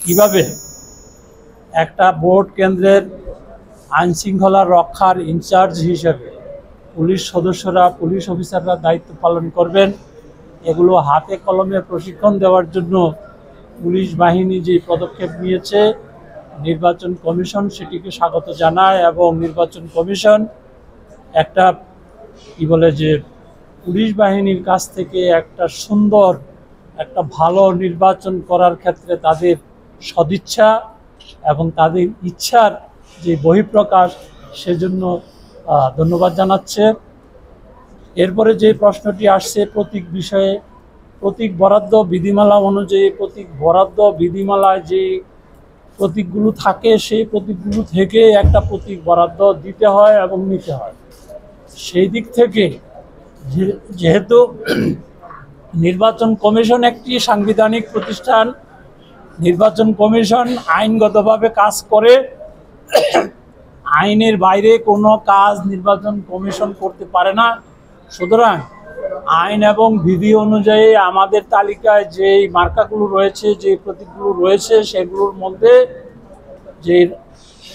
কিভাবে একটা ভোট কেন্দ্রের আইন শৃঙ্খলা রক্ষার ইনচার্জ হিসেবে পুলিশ সদস্যরা, পুলিশ অফিসাররা দায়িত্ব পালন করবেন, এগুলো হাতে কলমে প্রশিক্ষণ দেওয়ার জন্য পুলিশ বাহিনী যে পদক্ষেপ নিয়েছে, নির্বাচন কমিশন সেটিকে স্বাগত জানায়। এবং নির্বাচন কমিশন একটা পুলিশ বাহিনীর কাছ থেকে একটা সুন্দর, একটা ভালো নির্বাচন করার ক্ষেত্রে তাদের সদিচ্ছা এবং তাদের ইচ্ছার যে বহিঃপ্রকাশ, সেজন্য ধন্যবাদ জানাচ্ছে। এরপরে যে প্রশ্নটি আসছে প্রতীক বিষয়ে, প্রতীক বরাদ্দ বিধিমালা অনুযায়ী প্রতীক বরাদ্দ বিধিমালায় যে প্রতীকগুলো থাকে, সেই প্রতীকগুলো থেকে একটা প্রতীক বরাদ্দ দিতে হয় এবং নিতে হয়। সেই দিক থেকে যেহেতু নির্বাচন কমিশন একটি সাংবিধানিক প্রতিষ্ঠান, নির্বাচন কমিশন আইনগতভাবে কাজ করে, আইনের বাইরে কোনো কাজ নির্বাচন কমিশন করতে পারে না। সুতরাং আইন এবং বিধি অনুযায়ী আমাদের তালিকায় যে মার্কাগুলো রয়েছে, যে প্রতীকগুলো রয়েছে, সেগুলোর মধ্যে যে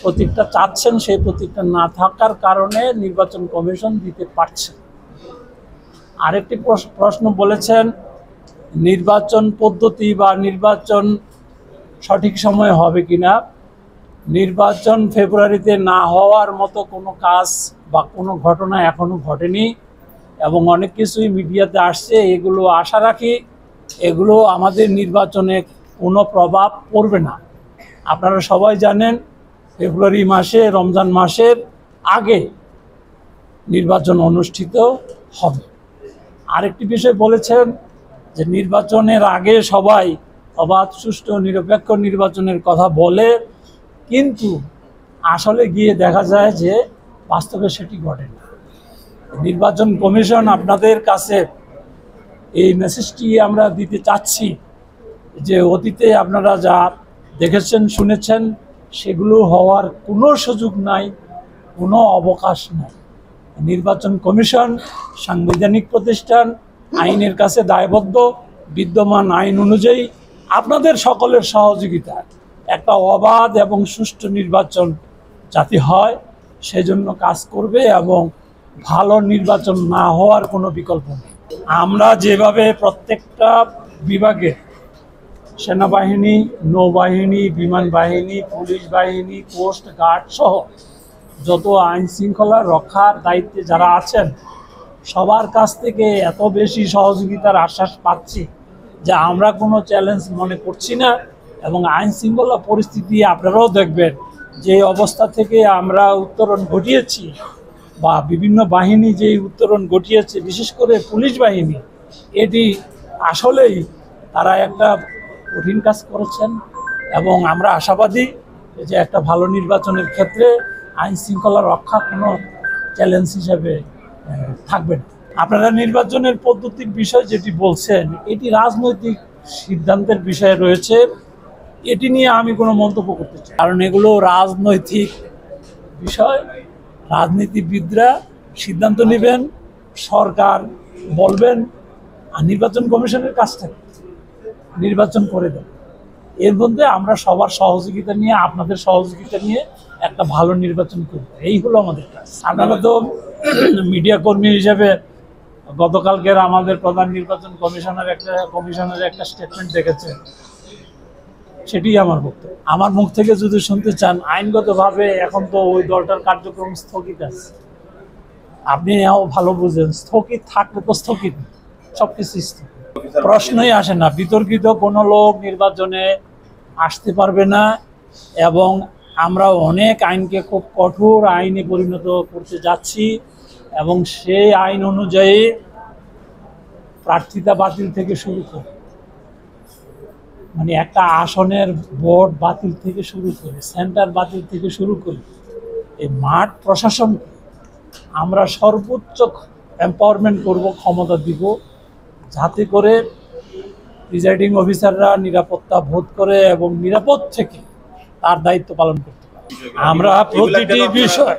প্রতীকটা চাচ্ছেন সেই প্রতীকটা না থাকার কারণে নির্বাচন কমিশন দিতে পারছে। আরেকটি প্রশ্ন বলেছেন, নির্বাচন পদ্ধতি বা নির্বাচন সঠিক সময়ে হবে কিনা। নির্বাচন ফেব্রুয়ারিতে না হওয়ার মতো কোনো কাজ বা কোনো ঘটনা এখনো ঘটেনি এবং অনেক কিছুই মিডিয়াতে আসছে। এগুলো আশা রাখি এগুলো আমাদের নির্বাচনে কোনো প্রভাব পড়বে না। আপনারা সবাই জানেন ফেব্রুয়ারি মাসে, রমজান মাসের আগে নির্বাচন অনুষ্ঠিত হবে। আরেকটি বিষয় বলেছেন যে নির্বাচনের আগে সবাই অবাধ, সুষ্ঠু, নিরপেক্ষ নির্বাচনের কথা বলে, কিন্তু আসলে গিয়ে দেখা যায় যে বাস্তবে সেটি ঘটে না। নির্বাচন কমিশন আপনাদের কাছে এই মেসেজটি আমরা দিতে চাচ্ছি যে অতীতে আপনারা যা দেখেছেন, শুনেছেন, সেগুলো হওয়ার কোনো সুযোগ নাই, কোনো অবকাশ নাই। নির্বাচন কমিশন সাংবিধানিক প্রতিষ্ঠান, আইনের কাছে দায়বদ্ধ। বিদ্যমান আইন অনুযায়ী আপনাদের সকলের সহযোগিতায় একটা অবাধ এবং সুষ্ঠু নির্বাচন যাতে হয় সেজন্য কাজ করবে এবং ভালো নির্বাচন না হওয়ার কোনো বিকল্প নেই। আমরা যেভাবে প্রত্যেকটা বিভাগে সেনাবাহিনী, নৌবাহিনী, বিমান বাহিনী, পুলিশ বাহিনী, কোস্ট গার্ড সহ যত আইন শৃঙ্খলা রক্ষার দায়িত্বে যারা আছেন সবার কাছ থেকে এত বেশি সহযোগিতার আশ্বাস পাচ্ছি যে আমরা কোনো চ্যালেঞ্জ মনে করছি না। এবং আইন শৃঙ্খলা পরিস্থিতি আপনারাও দেখবেন যে অবস্থা থেকে আমরা উত্তরণ ঘটিয়েছি বা বিভিন্ন বাহিনী যে উত্তরণ ঘটিয়েছে, বিশেষ করে পুলিশ বাহিনী, এটি আসলেই তারা একটা কঠিন কাজ করেছেন এবং আমরা আশাবাদী যে একটা ভালো নির্বাচনের ক্ষেত্রে আইন শৃঙ্খলা রক্ষা কোনো চ্যালেঞ্জ হিসেবে থাকবে না। আপনারা নির্বাচনের পদ্ধতির বিষয় যেটি বলছেন, এটি রাজনৈতিক সিদ্ধান্তের বিষয়ে রয়েছে, এটি নিয়ে আমি কোনো মন্তব্য করতে চাই, কারণ এগুলো রাজনৈতিক বিষয়। রাজনীতিবিদরা সিদ্ধান্ত নেবেন, সরকার বলবেন, আর নির্বাচন কমিশনের কাছ থেকে নির্বাচন করে দেন। এর মধ্যে আমরা সবার সহযোগিতা নিয়ে, আপনাদের সহযোগিতা নিয়ে একটা ভালো নির্বাচন করব, এই হলো আমাদের কাজ। আপনারা তো মিডিয়া কর্মী হিসেবে গতকালকের আমাদের প্রধান নির্বাচন কমিশনের একটা স্টেটমেন্ট দেখেছেন, সেটি আমার বক্তব্য। আমার মুখ থেকে যদি শুনতে চান, আইনগতভাবে এখন তো ওই দলটার কার্যক্রম স্থগিত আছে। আপনি ভালো বুঝেন, স্থগিত থাকলে তো স্থগিত, সবকিছু স্থগিত, প্রশ্নই আসে না। বিতর্কিত কোনো লোক নির্বাচনে আসতে পারবে না এবং আমরা অনেক আইনকে খুব কঠোর আইনে পরিণত করতে যাচ্ছি এবং সেই আইন অনুযায়ী প্রার্থিতা বাতিল থেকে শুরু করে, মানে একটা আসনের ভোট বাতিল থেকে শুরু করে, সেন্টার বাতিল থেকে শুরু করে, এই মাঠ প্রশাসন আমরা সর্বোচ্চ এম্পাওয়ারমেন্ট করব, ক্ষমতা দিব, যাতে করে প্রিজাইডিং অফিসাররা নিরাপত্তা বোধ করে এবং নিরাপদ থেকে তার দায়িত্ব পালন করতে পারে। আমরা প্রতিটি বিষয়,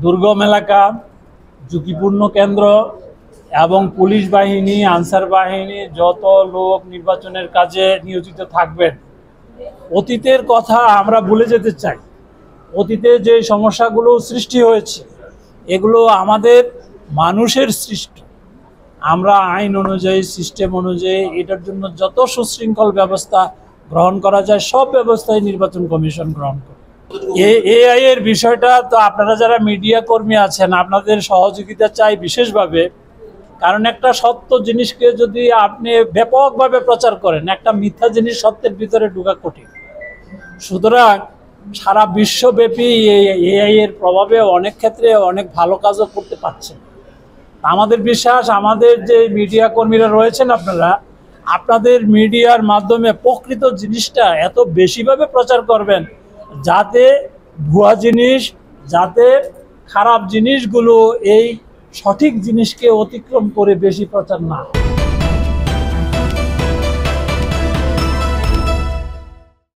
দুর্গম এলাকা, ঝুঁকিপূর্ণ কেন্দ্র এবং পুলিশ বাহিনী, আনসার বাহিনী, যত লোক নির্বাচনের কাজে নিয়োজিত থাকবেন অতীতের কথা আমরা ভুলে যেতে চাই। অতীতে যে সমস্যাগুলো সৃষ্টি হয়েছে এগুলো আমাদের মানুষের সৃষ্টি। আমরা আইন অনুযায়ী, সিস্টেম অনুযায়ী এটার জন্য যত সুশৃঙ্খল ব্যবস্থা গ্রহণ করা যায় সব ব্যবস্থাই নির্বাচন কমিশন গ্রহণ করে। এআই এর বিষয়টা তো আপনারা যারা মিডিয়া কর্মী আছেন আপনাদের সহযোগিতা চাই বিশেষভাবে, কারণ একটা সত্য জিনিসকে যদি আপনি ব্যাপকভাবে প্রচার করেন, একটা মিথ্যা জিনিস সত্যের ভিতরে ঢোকা কঠিন। সুতরাং সারা বিশ্বব্যাপী এআই এর প্রভাবে অনেক ক্ষেত্রে অনেক ভালো কাজও করতে পারছেন। আমাদের বিশ্বাস, আমাদের যে মিডিয়া কর্মীরা রয়েছেন আপনাদের মিডিয়ার মাধ্যমে প্রকৃত জিনিসটা এত বেশিভাবে প্রচার করবেন যাতে ভুয়া জিনিস, যাতে খারাপ জিনিসগুলো এই সঠিক জিনিসকে অতিক্রম করে বেশি প্রচার না।